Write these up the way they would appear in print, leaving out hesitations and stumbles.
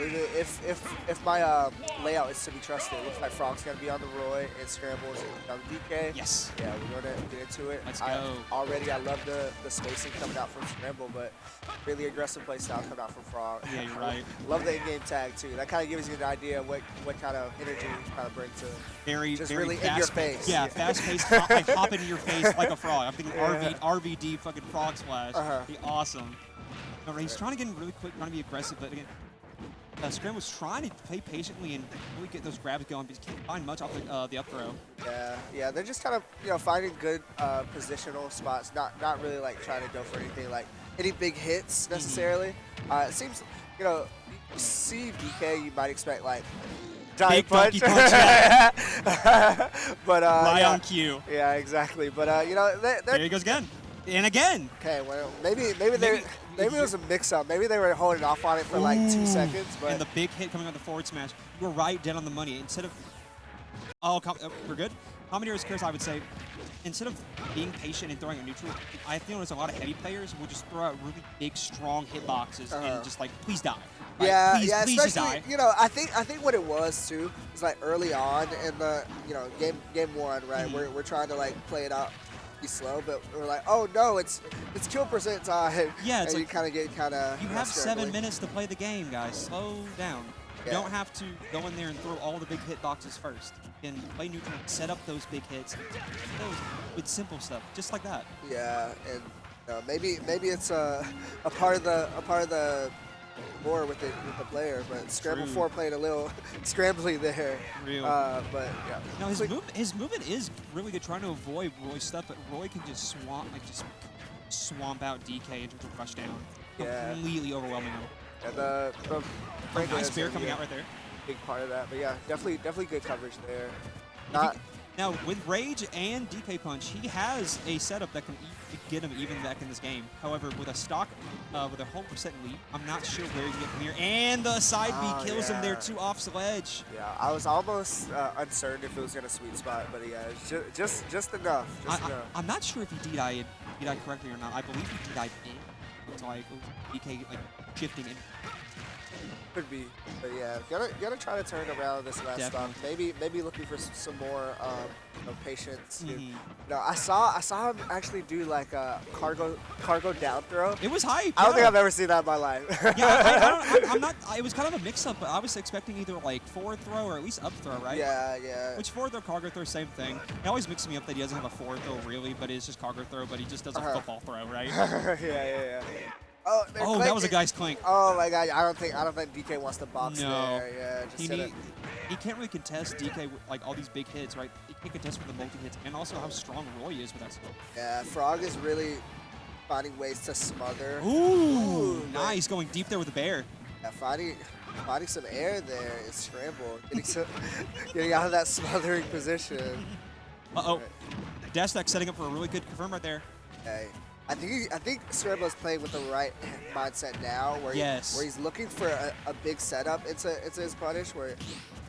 believe it. If my layout is to be trusted, it looks like Frogg's gonna be on the Roy and Scramble is gonna be on the DK. Yes. Yeah, we're gonna get into it. Let's go. I love the spacing coming out from Scramble, but really aggressive play style coming out from Frogg. Yeah, you're right. Love the in-game tag too. That kind of gives you an idea what kind of energy you kind of bring to. Very, just very really fast in your face. Yeah, fast-paced. I hop into your face like a frog. I'm thinking RVD fucking frog splash. Be awesome. Remember, he's trying to get in really quick, trying to be aggressive, but again, Scramble's trying to play patiently and really get those grabs going, but he can't find much off the up throw. Yeah, they're just kind of finding good positional spots, not really like trying to go for anything like any big hits necessarily. It seems you see DK, you might expect like giant punch. Donkey punch. Yeah. But right on cue. Yeah, exactly. But there he goes again. And again. Okay, well, maybe it was a mix-up. Maybe they were holding off on it for like 2 seconds. But and the big hit coming on the forward smash. You were right dead on the money. Instead of we're good. Commentator's curse, I would say, instead of being patient and throwing a neutral, I feel there's a lot of heavy players will just throw out really big, strong hitboxes and just like, please die. Right? Yeah, please just die. I think what it was too is like early on in the game one, right? We're trying to like play it out. Be slow, but we're like, oh no, it's kill percent time. Yeah, it's and like you kind of get You have 7 minutes to play the game, guys. Slow down. You don't have to go in there and throw all the big hit boxes first. You can play neutral, set up those big hits with simple stuff, just like that. Yeah, and maybe it's a part of the more with the player, but Scramble4 played a little scrambly there. Real. But yeah. No, his movement is really good, trying to avoid Roy's stuff, but Roy can just swamp out DK in terms of rush down. Yeah. Completely overwhelming him. And the nice spear coming out right there. Big part of that, but yeah, definitely good coverage there. Now with Rage and DK Punch, he has a setup that can get him even back in this game. However, with a stock, with a whole percent lead, I'm not sure where he can get from here. And the side B kills him there too off sledge. Yeah, I was almost uncertain if it was gonna sweet spot, but yeah, just enough. I'm not sure if he DI'd correctly or not. I believe he DI'd in. It's like DK like shifting in. Could be, but yeah, gotta try to turn around this last stock. Maybe looking for some more patience. I saw him actually do like a cargo down throw. It was hype. I don't think I've ever seen that in my life. Yeah, I'm not. It was kind of a mix-up, but I was expecting either like forward throw or at least up throw, right? Yeah. Which forward throw, cargo throw, same thing. It always mixes me up that he doesn't have a forward throw really, but it's just cargo throw, but he just does a football throw, right? yeah. Oh, that was a guy's clink. Oh my god, I don't think DK wants to box there. Yeah, just he can't really contest DK with like all these big hits, right? He can't contest with the multi-hits, and also how strong Roy is with that stuff. Yeah, Frogg is really finding ways to smother. Ooh, nice, going deep there with the bear. Yeah, finding some air there is Scramble. Getting out of that smothering position. Right. Dash Stack setting up for a really good confirm right there. Hey. I think Scramble is playing with the right mindset now, where he's looking for a big setup. It's his punish where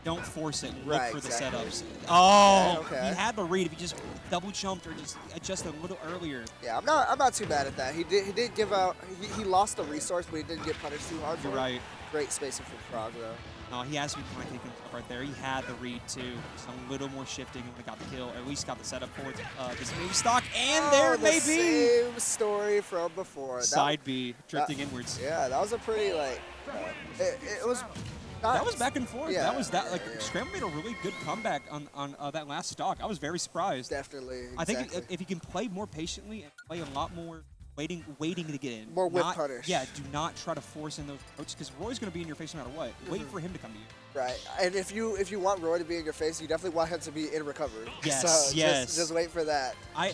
don't force it. Look for the setups. Oh, okay. He had the read if he just double jumped or just adjusted a little earlier. Yeah, I'm not too mad at that. He did give out. He lost the resource, but he didn't get punished too hard. You're right. Great spacing from Frogg though. No, he has to be trying to take him up right there. He had the read too. Just a little more shifting and got the kill, or at least got the setup for this move stock. And there it may be. Same story from before. Side B drifting inwards. Yeah, that was a pretty like. It was. That was back and forth. Yeah, Scramble made a really good comeback on that last stock. I was very surprised. Definitely. I think if he can play more patiently and play a lot more. Waiting to get in. More whip punish. Yeah, do not try to force in those approaches because Roy's going to be in your face no matter what. Wait for him to come to you. Right, and if you want Roy to be in your face, you definitely want him to be in recovery. Yes, so yes. Just wait for that. I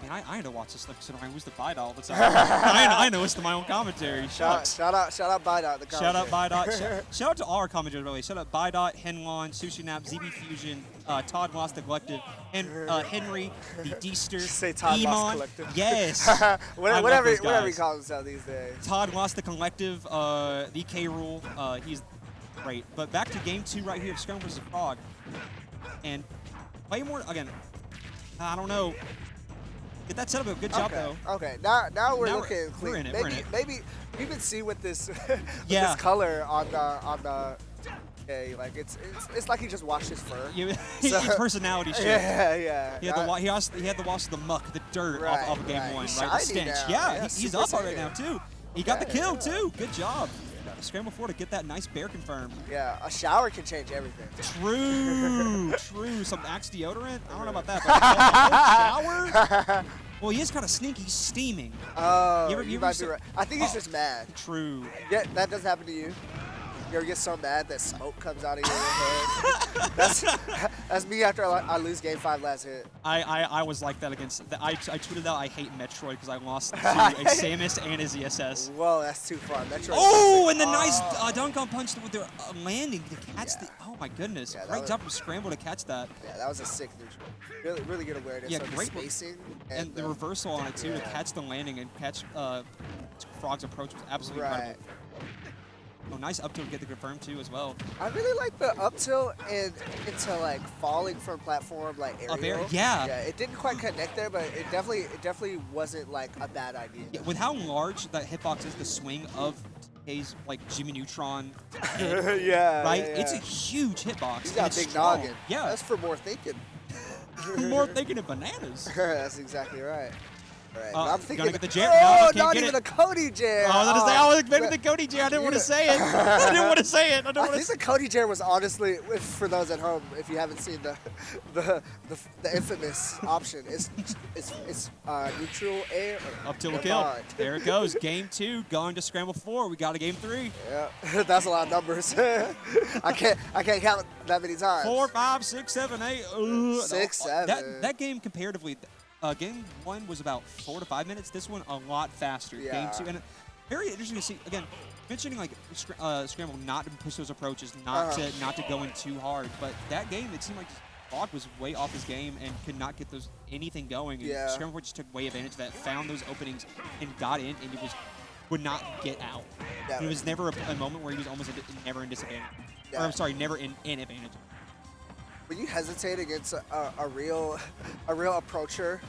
mean, I had to watch this stuff because I was the Bidot all the time. I know it's my own commentary. Shout out Bidot. The shout out Bidot. Shout out to all our commentators, really. Shout out Bidot, Henlon, Sushi Nap, ZB Fusion, Todd Lost the Collective, and Henry, the Deester, say Todd Lost Collective. Yes. whatever he calls himself these days. Todd Lost the Collective, the K Rule. He's great. But back to game 2 right here of Scramble vs. Frogg. And play more, again, I don't know. Get that set up. Good job, though. Okay, now we're Now looking clean. we're in it, Maybe you can see with this with Yeah. this color on the okay, like it's like he just washed his fur. His personality shift. Yeah. He had the wash of the muck, the dirt off of game one, He's right? The shiny stench. now. Yeah, Yeah, he's super up on it shiny. now too. He got the kill too. Good job. Scramble4 to get that nice bear confirmed. Yeah, a shower can change everything. True. Some Axe deodorant? I don't know about that, but a shower? Well, he is kind of sneaky. He's steaming. Oh, You you ever might see- be right. I think he's just mad. True. Yeah, that doesn't happen to you. You ever get so mad that smoke comes out of your head? That's me after I lose game 5 last hit. I was like that against. I tweeted out I hate Metroid because I lost to a Samus and his ESS. Whoa, that's too fun. Metroid. Oh, and the nice dunk on punch with the landing to catch the. Oh my goodness! Yeah, that Great was- job from Scramble to catch that. Yeah, that was a sick neutral. Really good awareness Yeah, of the great spacing And the reversal on it too to Yeah. catch the landing and catch Frogg's approach was absolutely Right. incredible. Oh, nice up tilt to get the confirm too as well. I really like the up tilt and into like falling from platform like aerial. Yeah. Yeah, it didn't quite connect there, but it definitely wasn't like a bad idea. Yeah, with how large that hitbox is, the swing of TK's like Jimmy Neutron head, Yeah. right? yeah. It's a huge hitbox. He's and got a it's big strong. noggin. Yeah, That's for more thinking. more thinking of bananas. That's exactly right. Right. I'm thinking gonna get the jam. Oh, No, I can't not get even it. a Cody jam. I was expecting the Cody jam. I didn't want to say it. I didn't want to say it. I didn't I want think the Cody jam was honestly, for those at home, if you haven't seen the infamous option, it's neutral air Up till a never kill. mind. There it goes. Game 2 going to Scramble4. We got a game 3. Yeah, that's a lot of numbers. I can't count that many times. 4, 5, 6, 7, 8. 6, 7. That game comparatively, game 1 was about 4 to 5 minutes. This one a lot faster. Yeah. Game 2, and very interesting to see. Again, mentioning like Scramble not to push those approaches, not to go in too hard. But that game, it seemed like Frogg was way off his game and could not get anything going. And Yeah. Scramble4 just took way advantage of that, found those openings, and got in, and it would not get out. Yeah. It was never a moment where he was almost never in disadvantage. Or, Yeah. I'm sorry, never in advantage. When you hesitate against a real approacher,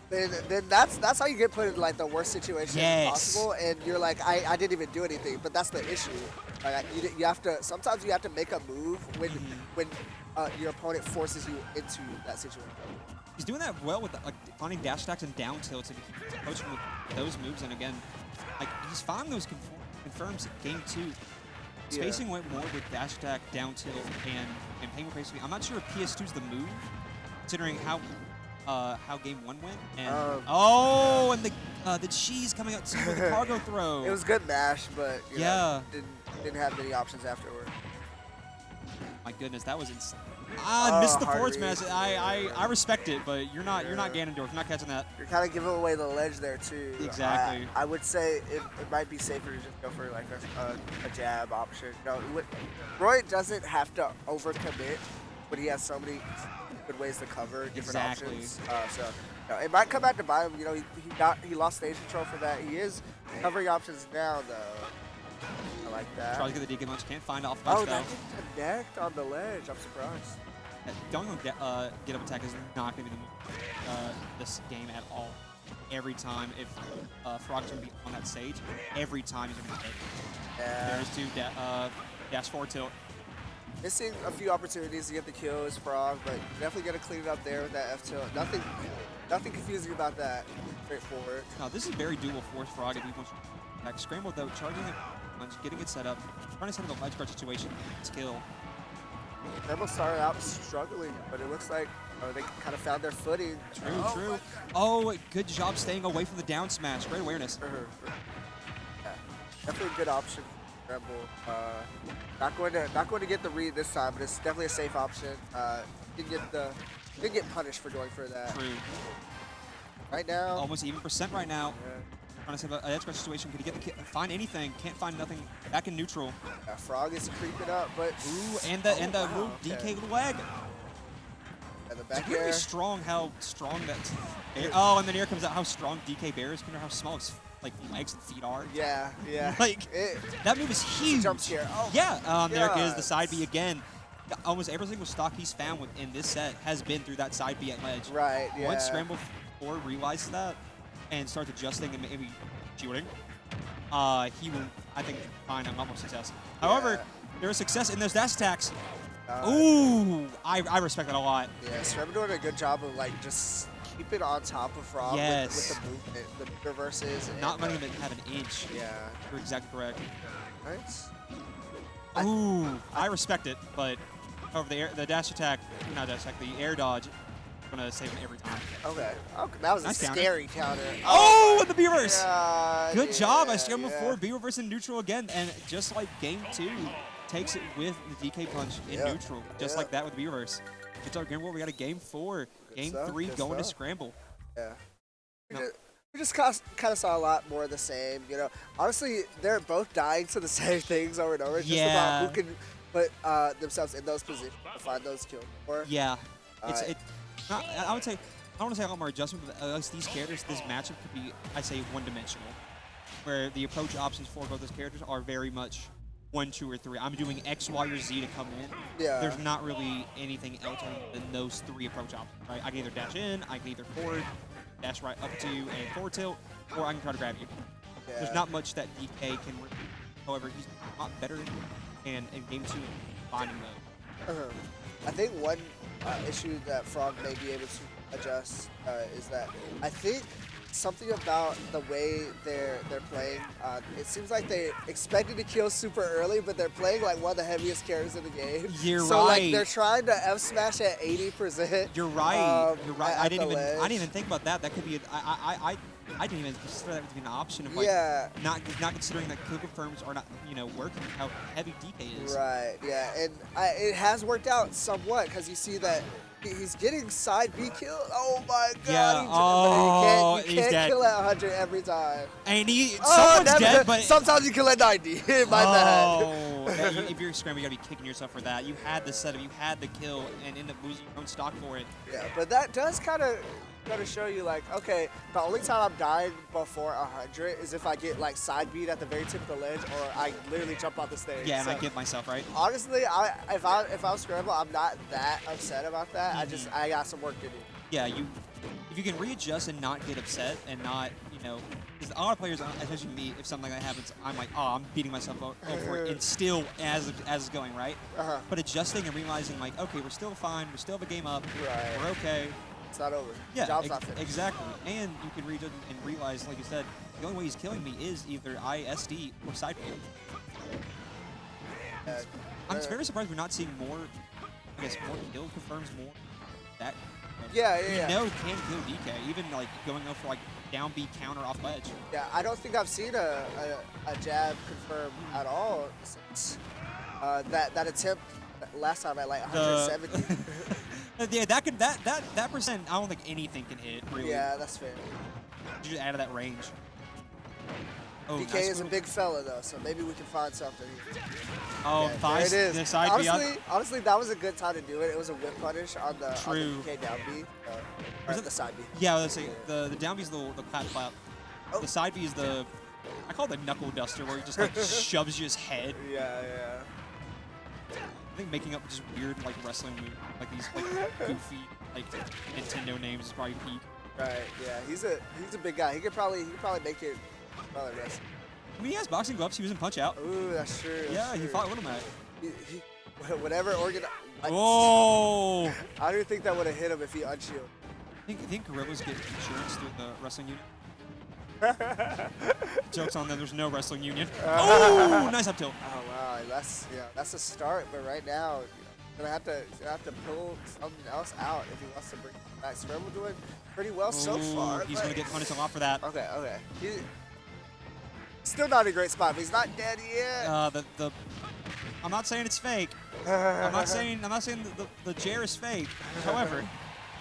then that's how you get put in like the worst situation Yes. possible. And you're like, I didn't even do anything, but that's the issue. Like you have to sometimes you have to make a move when your opponent forces you into that situation. He's doing that well with finding dash attacks and down tilts and approaching with those moves. And again, like he's finding those confirms game 2. Spacing went more with dash attack, down tilt, and paying basically. I'm not sure if PS2's the move, considering how game 1 went. And and the cheese coming out too with the cargo throw. It was good mash, but you Yeah. know, didn't have many options afterward. My goodness, that was insane. Missed the hard forward read. smash. I respect it, but you're not Ganondorf. You're not catching that. You're kind of giving away the ledge there too. Exactly. I would say it might be safer to just go for like a jab option. No, Roy doesn't have to overcommit, but he has so many good ways to cover different Exactly. options. So you know, it might come back to bite him. You know, he lost stage control for that. He is covering options now though. I like that. Try to get the DK launch. Can't find off Oh, much though. that didn't connect on the ledge. I'm surprised. Going on get up attack is not going to be the move this game at all. Every time, if Frogg's going to be on that stage, every time he's going to be hit. Yeah. There's 2 dash forward tilt. Missing a few opportunities to get the kills, Frogg, but definitely gonna clean it up there with that F tilt. Nothing confusing about that. Straightforward. Now this is very doable for Frogg if he wants to attack. Scramble though, charging it, getting it set up, trying to set up a ledge guard situation. It's kill. Scramble started out struggling, but it looks like they kind of found their footing. True. Oh, good job staying away from the down smash. Great awareness. Yeah, definitely a good option. Scramble. Not going to get the read this time, but it's definitely a safe option. Didn't get punished for going for that. True. Right now. Almost even percent right now. Yeah. Trying to set up an edge guard situation. Could he get the find anything? Can't find nothing. Back in neutral. Frogg is creeping up, but Ooh, and the wow, move DK with leg. and the back It's really air. strong how strong that. Oh, and then here comes out how strong DK Bear is. Consider how small his legs and feet are. Yeah. Like that move is huge. Jump scare. Oh, yeah. There it is. The God. side B again. Almost every single stock he's found in this set has been through that side B at ledge. Right. Yeah. Once Scramble or realizes that and starts adjusting and maybe shooting, he will, I think, find a lot more success. Yeah. However, there is success in those dash attacks. Ooh, I respect that a lot. Yeah, Scramble doing a good job of like just keeping on top of Frogg Yes. with the movement, the reverses. Not and, letting him have an inch. Yeah. You're exactly correct. Nice. Ooh, I respect it, but over the dash attack, not dash attack, the air dodge, I'm gonna save him every time. Okay. That was Nice a counter. scary counter. Oh, and the B reverse. Good job by yeah. Scramble4. B reverse in neutral again, and just like game 2, takes it with the DK punch in neutral, just like that with the B reverse. Good job, Game 4. We got a game 4. Game 3 going to Scramble. Yeah. No. We just kind of saw a lot more of the same. You know, honestly, they're both dying to the same things over and over. Just about who can put themselves in those positions to find those kills for. Yeah. I would say, I don't want to say a lot more adjustment, but at least these characters, this matchup could be, I'd say, one-dimensional, where the approach options for both those characters are very much 1, 2, or 3. I'm doing X, Y, or Z to come in. Yeah. There's not really anything else other than those 3 approach options, right? I can either dash in, I can either forward, dash right up to and forward tilt, or I can try to grab you. Yeah. There's not much that DK can. However, he's a lot better in game 2 finding those. I think one issue that Frogg may be able to adjust is that I think something about the way they're playing. It seems like they expected to kill super early, but they're playing like one of the heaviest characters in the game. You're so right. like they're trying to F smash at 80%. You're right. You're right. I didn't even think about that. That could be. I didn't even consider that to be an option of like not considering that kill confirms are not working. How heavy DK is. Right. Yeah, and it has worked out somewhat because you see that. He's getting side B killed. Oh my god. Yeah. You can't kill at 100 every time. And someone's dead, but sometimes you kill at 90. My bad. If you're Scramble, you gotta be kicking yourself for that. You had the setup, you had the kill, and end up losing your own stock for it. Yeah, but that does kind of show you like, okay, the only time I'm dying before 100 is if I get like side beat at the very tip of the ledge, or I literally jump off the stage. Yeah, and I get myself right. Honestly, if I was Scramble, I'm not that upset about that. I got some work to do. Yeah, if you can readjust and not get upset and not because a lot of players, especially me, if something like that happens, I'm like, oh, I'm beating myself over it, and still as it's going right. But adjusting and realizing like, okay, we're still fine, we still have a game up, we're okay. It's not over. Yeah, Job's not finished. Exactly. And you can read and realize, like you said, the only way he's killing me is either ISD or side field. I'm just very surprised we're not seeing more. I guess more kill confirms more. That. We know can kill DK, even like going over for like down B counter off ledge. Yeah, I don't think I've seen a jab confirm at all since that attempt last time at like 170. Yeah, that percent, I don't think anything can hit, really. Yeah, that's fair. You just out of that range. Oh, DK nice is a big fella, though, so maybe we can find something here. Oh, there it is. The side honestly, that was a good time to do it. It was a whip punish on the DK down B. Or the side B. Yeah, let's say the down B is the clap clap. Oh. The side B is the, I call it the knuckle duster, where he just like shoves you his head. Yeah. I think making up just weird like wrestling moves, like these like goofy like Nintendo names is probably peak. Right. Yeah. He's a big guy. He could probably make it. Wrestle. I mean, he has boxing gloves. He was in Punch Out. Ooh, that's true. He fought Little Mac. Whatever organ. Whoa! I don't think that would have hit him if he unshielded. I think gorillas get insurance through the wrestling union. Joke's on them. There's no wrestling union. Oh, nice up tilt. Oh wow, that's a start. But right now, gonna have to pull something else out if he wants to bring it back. Scramble doing pretty well so far. He's gonna get punished a lot for that. Okay. He's still not in a great spot, but he's not dead yet. I'm not saying it's fake. I'm not saying the Jer is fake. However,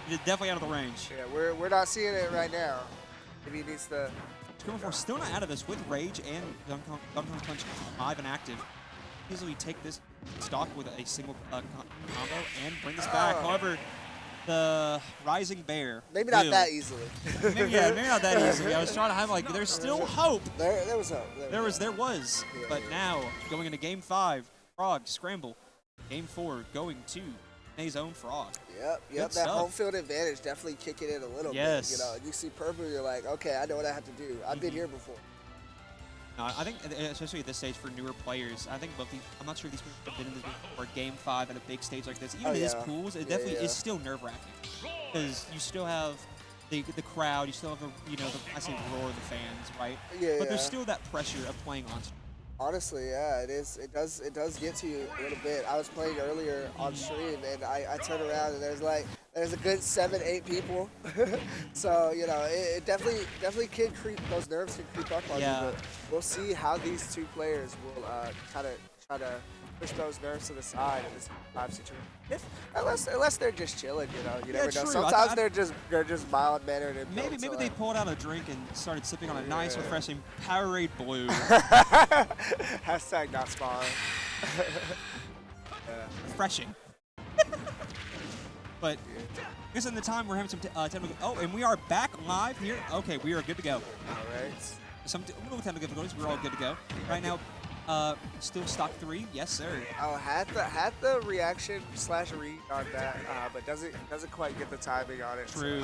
it is definitely out of the range. Yeah, we're not seeing it right now. Maybe he needs to. Scramble4 still not out of this with Rage and Gun Punch live and active. Easily take this stock with a single combo and bring this back. However, the Rising Bear. Maybe not that easily. maybe not that easily. I was trying to have like, there's still hope. There was hope. There was. But now, going into Game 5, Frogg, Scramble. Game 4, going to His own Frogg. Yep. Good That stuff. home field advantage definitely kicking in a little Yes. bit. You know, you see purple, you're like, okay, I know what I have to do. I've been here before. No, I think, especially at this stage for newer players, I think both these, I'm not sure if these players have been in this before, Game 5 at a big stage like this. Even in this pools, it definitely is still nerve-wracking. Because you still have the crowd, you still have, I say roar of the fans, right? Yeah, But there's still that pressure of playing on stream. Honestly, yeah, it is. It does get to you a little bit. I was playing earlier on stream, and I turn around and there's a good 7-8 people. So it definitely can creep. Those nerves can creep up on you. But we'll see how these two players will kind of try to push those nerves to the side in this live situation. Unless they're just chilling, you never know. True. Sometimes they're just mild mannered and maybe they pulled out a drink and started sipping on a nice, refreshing Powerade Blue. Hashtag not sparring. Refreshing. But because in the time we're having some technical. Oh, and we are back live here. Okay, we are good to go. All right. Some little technical difficulties. We're all good to go right now. Still stock 3, yes sir. Oh, had the reaction / read on that, but doesn't quite get the timing on it. True.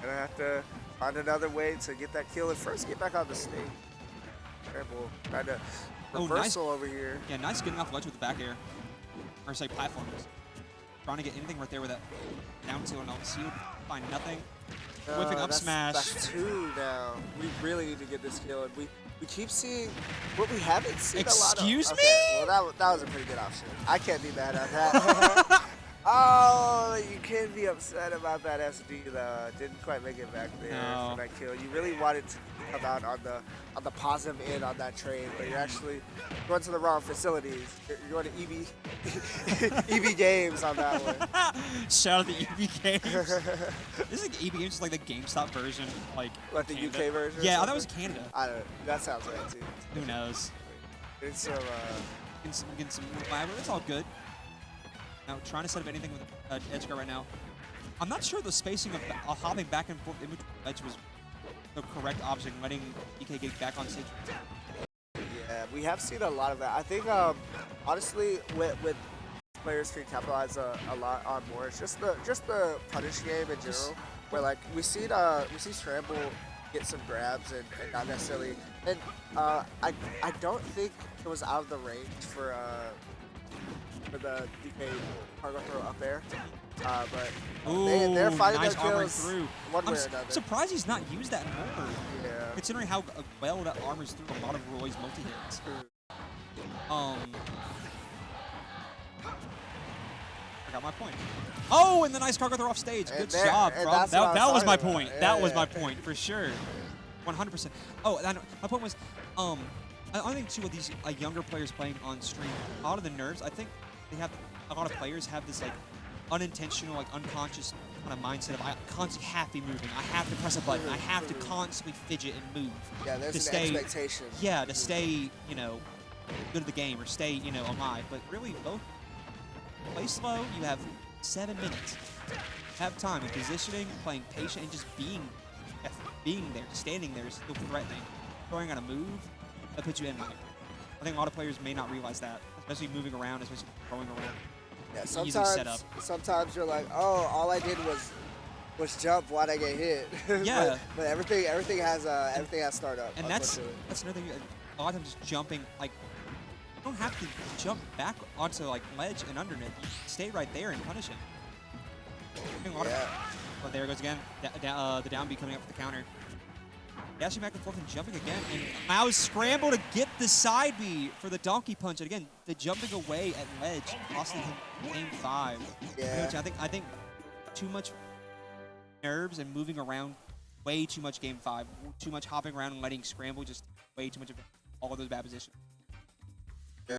Gonna have to find another way to get that kill and first get back on the stage. Terrible kind of reversal over here. Yeah, nice getting off ledge with the back air, or say platforms. Trying to get anything right there with that down tilt and shield. Find nothing. Whipping up smash. That's 2 now. We really need to get this kill, and we keep seeing what we haven't seen a lot of. Excuse me? Okay, well, that was a pretty good option. I can't be mad at that. Oh, you can be upset about that SD though. Didn't quite make it back there for that kill. You really wanted to come out on the positive end on that trade, but you're actually going to the wrong facilities. You're going to EB Games on that one. Shout out to EB Games. Isn't EB Games just like the GameStop version, like the Canada? UK version? Yeah, I thought it was Canada. I don't know. That sounds right too. Who knows? It's getting some glamour. It's all good. Now trying to set up anything with an edge guard right now. I'm not sure the spacing of hopping back and forth in between edge was the correct option, letting DK get back on stage. Yeah, we have seen a lot of that. I think honestly, with players can capitalize a lot on more. It's just the punish game in general, where like we see Scramble get some grabs and not necessarily. And I don't think it was out of the range for the DK cargo throw up air. But they're fighting nice their kills through. one way or I'm another. surprised he's not used that more. Yeah. Considering how well that armors through a lot of Roy's multi-hits. I got my point. Oh, and the nice cargo throw off stage. Good job, Frogg. That was my point. That was my point, for sure. 100%. Oh, my point was, I think too, with these younger players playing on stream, a lot of the nerves, I think a lot of players have this like unintentional, like unconscious kind of mindset of I constantly have to be moving. I have to press a button. I have to constantly fidget and move. Yeah, there's an expectation. Yeah, to stay, good at the game or stay, alive. But really, both play slow. You have 7 minutes. Have time and positioning, playing patient, and just being there, standing there, still threatening, throwing on a move that puts you in line. I think a lot of players may not realize that, especially moving around, especially throwing around. Yeah, sometimes you're like, oh, all I did was jump. Why'd I get hit? Yeah. but everything has startup. And that's another thing. A lot of times, just jumping, like, you don't have to jump back onto like ledge and underneath. You stay right there and punish him. But there it goes again. The down B coming up for the counter. Dashing back and forth and jumping again, and allows Scramble to get the side B for the donkey punch. And again, the jumping away at ledge costing him game 5. Yeah. I think too much nerves and moving around, way too much game 5. Too much hopping around and letting Scramble just way too much of all of those bad positions.